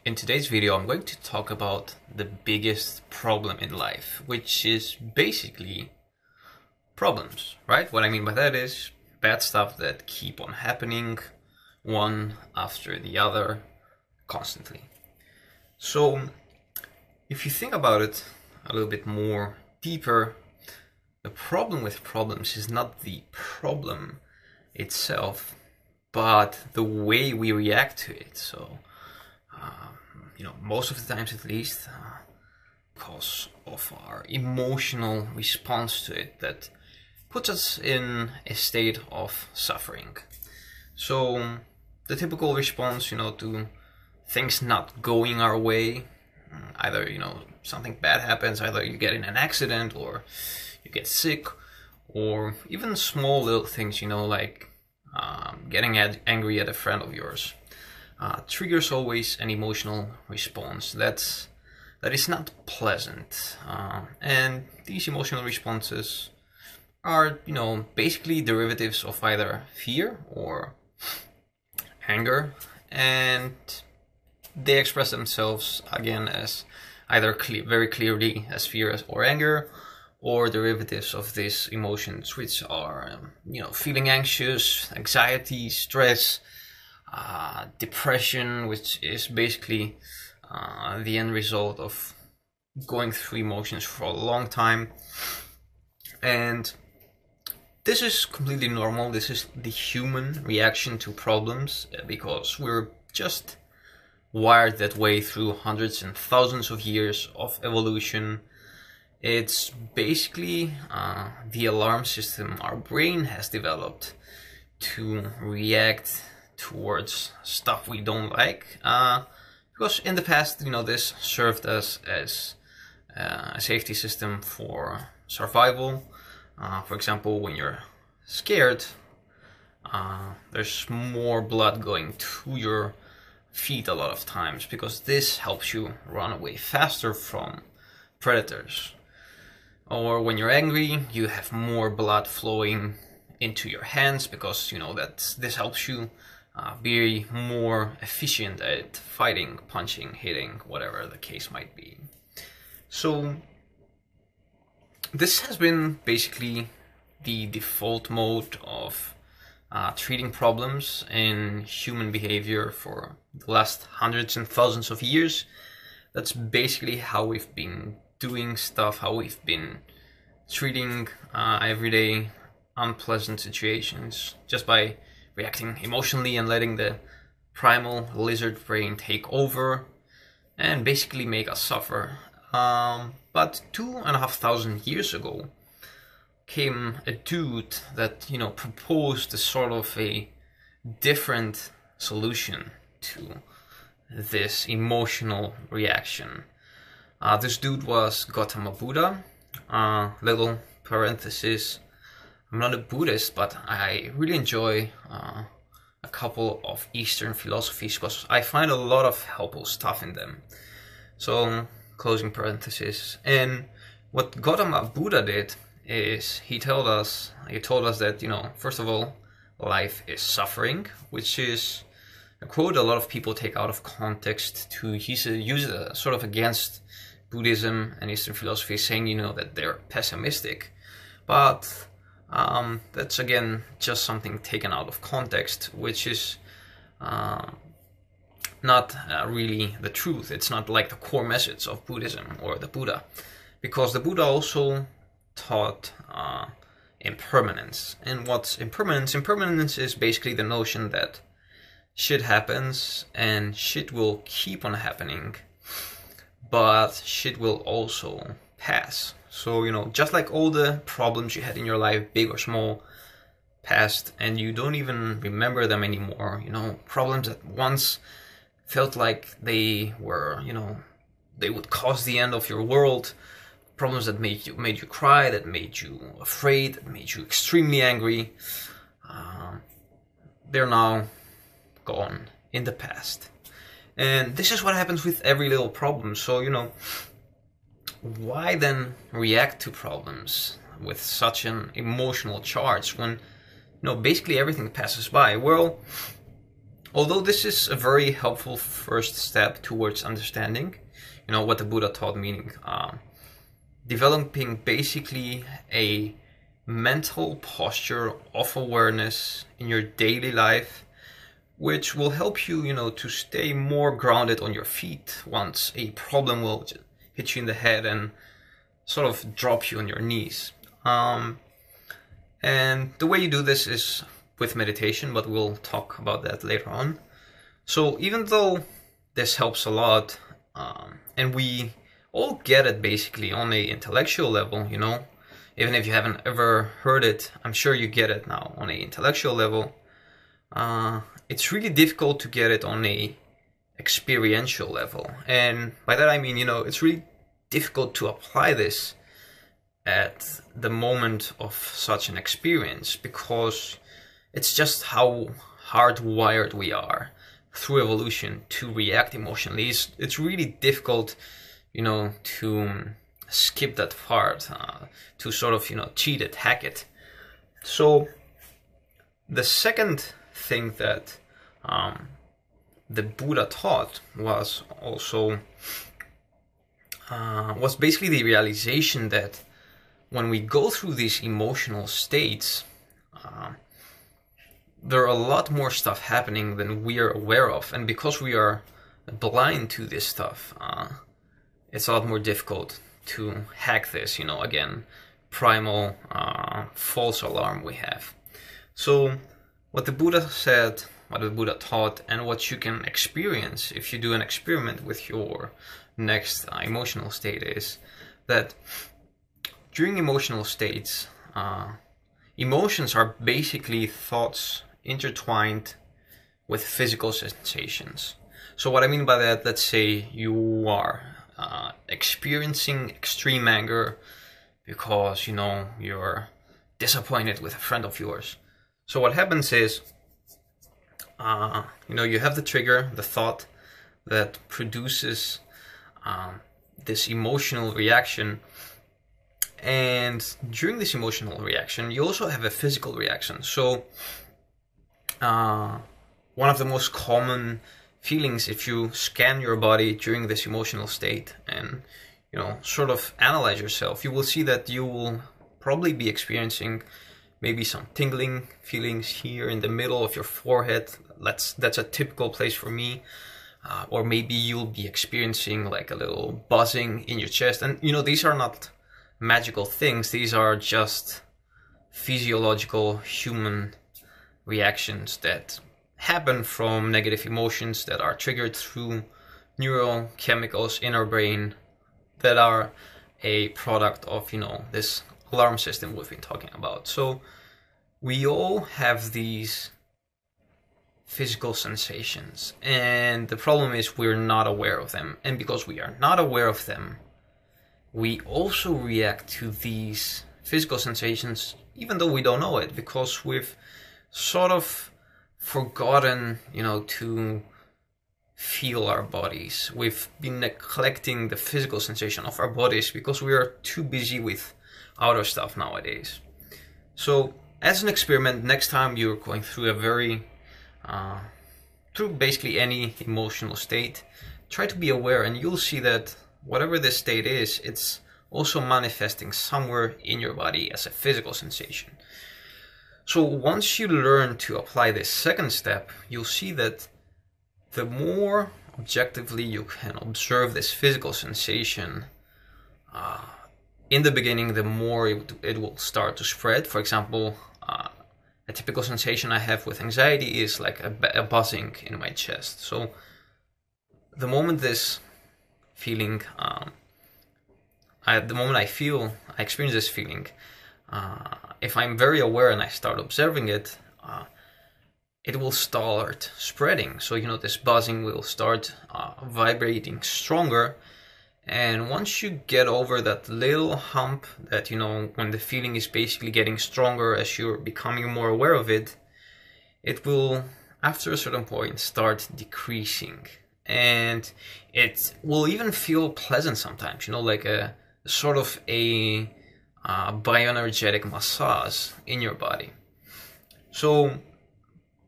In today's video, I'm going to talk about the biggest problem in life, which is basically problems, right? What I mean by that is bad stuff that keep on happening one after the other constantly. So if you think about it a little bit more deeper, the problem with problems is not the problem itself, but the way we react to it. So most of the times at least, because of our emotional response to it that puts us in a state of suffering. So the typical response, to things not going our way, either, something bad happens, either you get in an accident or you get sick, or even small little things, like getting angry at a friend of yours. Triggers always an emotional response that is not pleasant, and these emotional responses are basically derivatives of either fear or anger, and they express themselves again as either very clearly as fear or anger, or derivatives of these emotions, which are feeling anxious, anxiety, stress, depression, which is basically the end result of going through emotions for a long time. And this is completely normal. This is the human reaction to problems, because we're just wired that way through hundreds and thousands of years of evolution. It's basically the alarm system our brain has developed to react towards stuff we don't like, because in the past, this served us as a safety system for survival. For example, when you're scared, there's more blood going to your feet a lot of times, because this helps you run away faster from predators. Or when you're angry, you have more blood flowing into your hands, because that this helps you be more efficient at fighting, punching, hitting, whatever the case might be. So this has been basically the default mode of treating problems in human behavior for the last hundreds and thousands of years. That's basically how we've been doing stuff, how we've been treating everyday unpleasant situations, just by reacting emotionally and letting the primal lizard brain take over and basically make us suffer. But 2,500 years ago came a dude that proposed a sort of a different solution to this emotional reaction. This dude was Gautama Buddha. Little parenthesis, I'm not a Buddhist, but I really enjoy a couple of Eastern philosophies, because I find a lot of helpful stuff in them. So, closing parenthesis. And what Gautama Buddha did is he told us that, first of all, life is suffering, which is a quote a lot of people take out of context to use it sort of against Buddhism and Eastern philosophy, saying, that they're pessimistic. But that's again just something taken out of context, which is not really the truth. It's not like the core message of Buddhism or the Buddha, because the Buddha also taught impermanence. And what's impermanence? Impermanence is basically the notion that shit happens and shit will keep on happening, but shit will also pass. So, just like all the problems you had in your life, big or small, passed, and you don't even remember them anymore. Problems that once felt like they were, they would cause the end of your world. Problems that made you cry, that made you afraid, that made you extremely angry. They're now gone in the past. And this is what happens with every little problem. So, why then react to problems with such an emotional charge when, basically everything passes by? Well, although this is a very helpful first step towards understanding, what the Buddha taught, meaning developing basically a mental posture of awareness in your daily life, which will help you, to stay more grounded on your feet once a problem will hit you in the head and sort of drop you on your knees. And the way you do this is with meditation, but we'll talk about that later on. So even though this helps a lot, and we all get it basically on a intellectual level, even if you haven't ever heard it, I'm sure you get it now on an intellectual level. It's really difficult to get it on a experiential level. And by that I mean, it's really difficult to apply this at the moment of such an experience, because it's just how hardwired we are through evolution to react emotionally. It's really difficult, to skip that part, to sort of, cheat it, hack it. So the second thing that the Buddha taught was also was basically the realization that when we go through these emotional states, there are a lot more stuff happening than we are aware of, and because we are blind to this stuff, it's a lot more difficult to hack this, again, primal false alarm we have. So what the Buddha said, what the Buddha taught, and what you can experience if you do an experiment with your next emotional state is that during emotional states, emotions are basically thoughts intertwined with physical sensations. So what I mean by that, let's say you are experiencing extreme anger because, you're disappointed with a friend of yours. So what happens is, you have the trigger, the thought that produces this emotional reaction. And during this emotional reaction, you also have a physical reaction. So one of the most common feelings, if you scan your body during this emotional state and, sort of analyze yourself, you will see that you will probably be experiencing maybe some tingling feelings here in the middle of your forehead. That's a typical place for me. Or maybe you'll be experiencing like a little buzzing in your chest. And, these are not magical things. These are just physiological human reactions that happen from negative emotions that are triggered through neural chemicals in our brain that are a product of, this alarm system we've been talking about. So we all have these physical sensations, and the problem is we're not aware of them. And because we are not aware of them, we also react to these physical sensations even though we don't know it, because we've sort of forgotten, to feel our bodies. We've been neglecting the physical sensation of our bodies because we are too busy with outer stuff nowadays. So as an experiment, next time you're going through through basically any emotional state, try to be aware, and you'll see that whatever this state is, it's also manifesting somewhere in your body as a physical sensation. So once you learn to apply this second step, you'll see that the more objectively you can observe this physical sensation, in the beginning, the more it will start to spread. For example, a typical sensation I have with anxiety is like a buzzing in my chest. So the moment this feeling, the moment I experience this feeling, if I'm very aware and I start observing it, it will start spreading. So, this buzzing will start vibrating stronger. And once you get over that little hump that, when the feeling is basically getting stronger as you're becoming more aware of it, it will, after a certain point, start decreasing. And it will even feel pleasant sometimes, like a sort of a bioenergetic massage in your body. So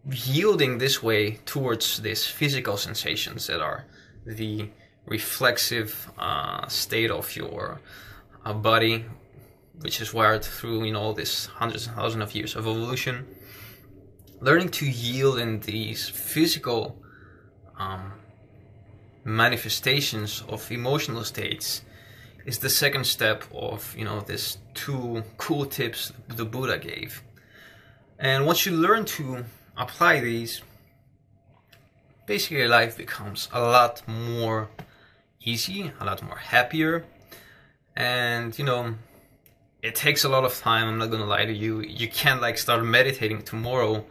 yielding this way towards these physical sensations that are the reflexive state of your body, which is wired through, you know, this hundreds and thousands of years of evolution. Learning to yield in these physical manifestations of emotional states is the second step of, you know, these 2 cool tips the Buddha gave. And once you learn to apply these, basically life becomes a lot more easy, a lot more happier. And, you know, it takes a lot of time, I'm not gonna lie to you. You can't like start meditating tomorrow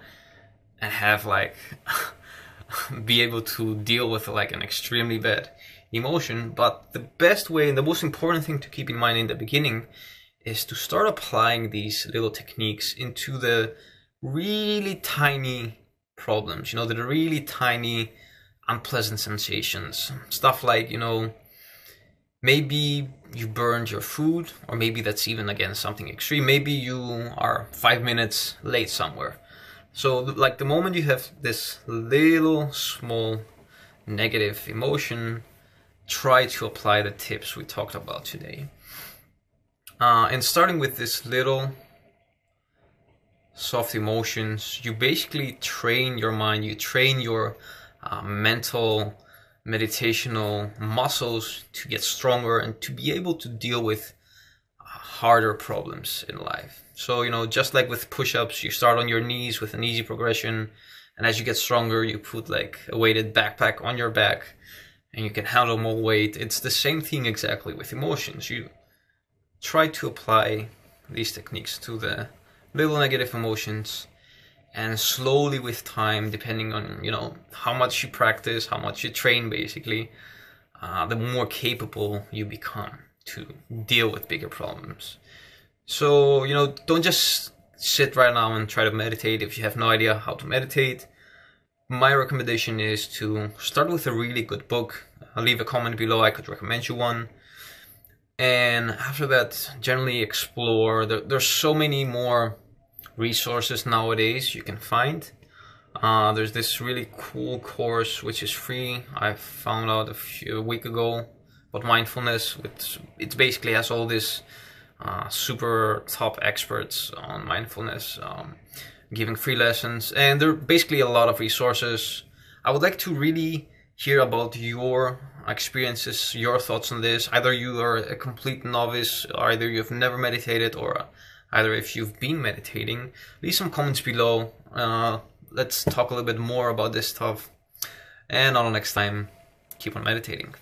and have like be able to deal with like an extremely bad emotion. But the best way and the most important thing to keep in mind in the beginning is to start applying these little techniques into the really tiny problems, you know, the really tiny unpleasant sensations. Stuff like, you know, maybe you burned your food, or maybe that's even again something extreme. Maybe you are 5 minutes late somewhere. So like the moment you have this little small negative emotion, try to apply the tips we talked about today. And starting with this little soft emotions, you basically train your mind, you train your mental, meditational muscles to get stronger and to be able to deal with harder problems in life. So, you know, just like with push-ups, you start on your knees with an easy progression, and as you get stronger, you put like a weighted backpack on your back and you can handle more weight. It's the same thing exactly with emotions. You try to apply these techniques to the little negative emotions, and slowly with time, depending on, you know, how much you practice, how much you train basically, the more capable you become to deal with bigger problems. So, you know, don't just sit right now and try to meditate if you have no idea how to meditate. My recommendation is to start with a really good book. I'll leave a comment below, I could recommend you one. And after that, generally explore. There's so many more resources nowadays you can find. There's this really cool course which is free. I found out a week ago about mindfulness. It basically has all this super top experts on mindfulness giving free lessons, and there are basically a lot of resources. I would like to really hear about your experiences, your thoughts on this. Either you are a complete novice, either you've never meditated, or either if you've been meditating. Leave some comments below. Let's talk a little bit more about this stuff, and until next time, keep on meditating.